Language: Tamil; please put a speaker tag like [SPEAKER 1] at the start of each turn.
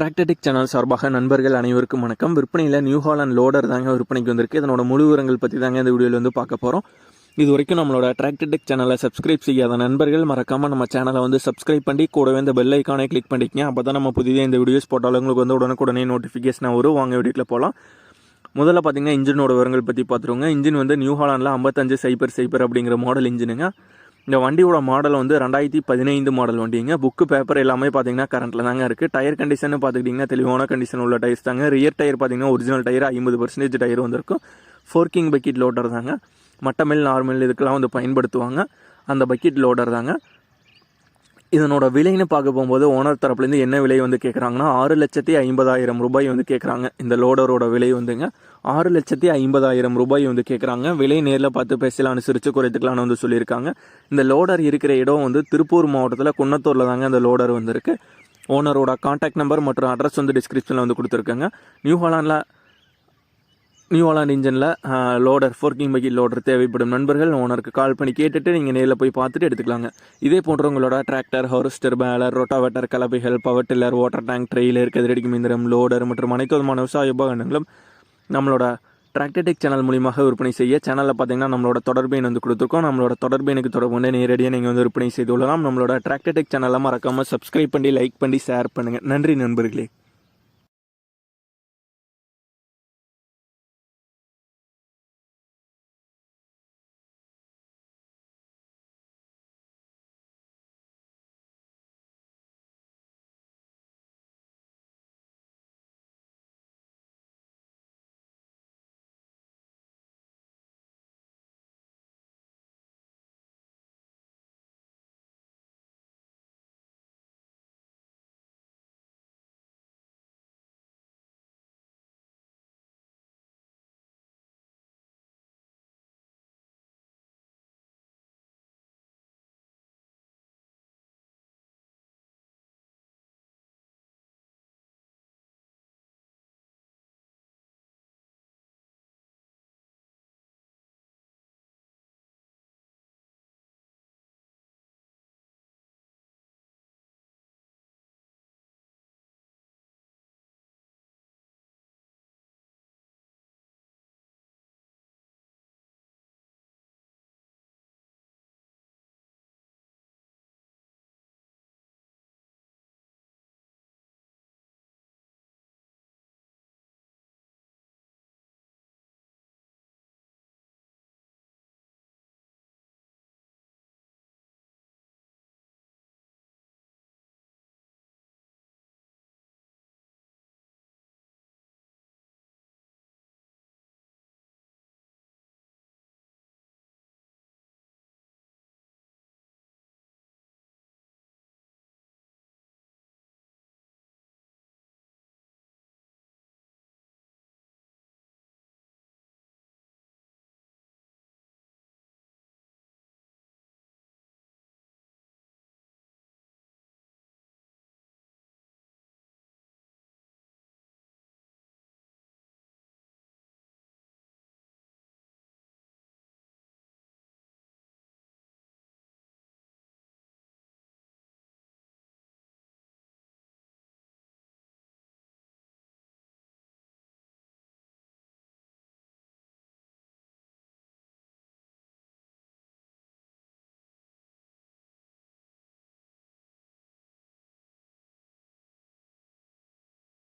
[SPEAKER 1] டிராக்டர்டெக் சேனல் சார்பாக நண்பர்கள் அனைவருக்கும் வணக்கம். விற்பனையில் நியூ ஹாலண்ட் லோடர் தாங்க விற்பனைக்கு வந்திருக்கு. இதனோட முழு விவரங்கள் பற்றி தாங்க இந்த வீடியோவில் வந்து பார்க்க போகிறோம். இது வரைக்கும் நம்மளோட டிராக்டர்டெக் சேனலை சப்ஸ்கிரைப் செய்யாத நண்பர்கள் மறக்காமல் நம்ம சேனலை வந்து சப்ஸ்கிரைப் பண்ணி கூடவே இந்த பெல் ஐக்கானை கிளிக் பண்ணிக்கங்க. அப்போ தான் நம்ம புதிதாக இந்த வீடியோஸ் போட்டாலும் உங்களுக்கு வந்து உடனுக்குடனே நோட்டிஃபிகேஷனாக வரும். வாங்க வீடியோவில் போகலாம். முதல்ல பார்த்தீங்கன்னா இன்ஜினோட விவரங்கள் பற்றி பார்த்துருவோங்க. இன்ஜின் வந்து நியூ ஹாலண்டில் 5500 அப்படிங்கிற மாடல் இன்ஜினுங்க. இந்த வண்டியோட மாடல் வந்து 2015 மாடல் வண்டிங்க. புக்கு பேப்பர் எல்லாமே பார்த்தீங்கன்னா கரண்ட்டில் தாங்க இருக்குது. டயர் கண்டிஷன் பார்த்துக்கிட்டிங்கன்னா தெளிவான கண்டிஷன் உள்ள டயர்ஸ் தாங்க. ரியர் டயர் பார்த்தீங்கன்னா ஒரிஜினல் டயர் 50% டயர் வந்திருக்கும். ஃபோர்க்கிங் பக்கெட் லோடர் தாங்க. மட்டமில் நார்மல் இதுக்கெல்லாம் வந்து பயன்படுத்துவாங்க. அந்த பக்கெட் லோடர் தாங்க. இதனோட விலைன்னு பார்க்க போகும்போது ஓனர் தரப்புலேருந்து என்ன விலை வந்து கேட்குறாங்கன்னா 6,50,000 ரூபாய் வந்து கேட்குறாங்க. இந்த லோடரோட விலை வந்துங்க 6,50,000 ரூபாய் வந்து கேட்குறாங்க. விலை நேரில் பார்த்து பேசலாம், அனுசரித்து குறைத்துக்கலான்னு வந்து சொல்லியிருக்காங்க. இந்த லோடர் இருக்கிற இடம் வந்து திருப்பூர் மாவட்டத்தில் குன்னத்தூரில் தாங்க அந்த லோடர் வந்துருக்கு. ஓனரோட கான்டாக்ட் நம்பர் மற்றும் அட்ரஸ் வந்து டிஸ்கிரிப்ஷனில் வந்து கொடுத்துருக்காங்க. நியூ ஹாலண்ட் இன்ஜினில் லோடர் ஃபோர்க்கிங் பக்கெட் லோடர் தேவைப்படும் நண்பர்கள் ஓனருக்கு கால் பண்ணி கேட்டுட்டு நீங்கள் நேரில் போய் பார்த்துட்டு எடுத்துக்கலாங்க. இதே போன்ற உங்களோட டிராக்டர், ஹார்வெஸ்டர், பேலர், ரொட்டாவேட்டர், கலப்பைகள், power tiller, water tank, trailer, கதிரடிக்கும் இயந்திரம், லோடர் மற்றும் அனைத்து விதமான விவசாய உபகரணங்களும் நம்மளோட டிராக்டர்டெக் சேனல் மூலியமாக விற்பனை செய்ய சேனலில் பார்த்தீங்கன்னா நம்மளோட தொடர்பு எண் வந்து கொடுத்துருக்கோம். நம்மளோட தொடர்பு எனக்கு தொடர்பு வந்து நேரடியாக நீங்கள் வந்து விற்பனை செய்து கொள்ளலாம். நம்மளோட டிராக்டர்டெக் சேனலை மறக்காமல் சப்ஸ்கிரைப் பண்ணி லைக் பண்ணி ஷேர் பண்ணுங்கள். நன்றி நண்பர்களே.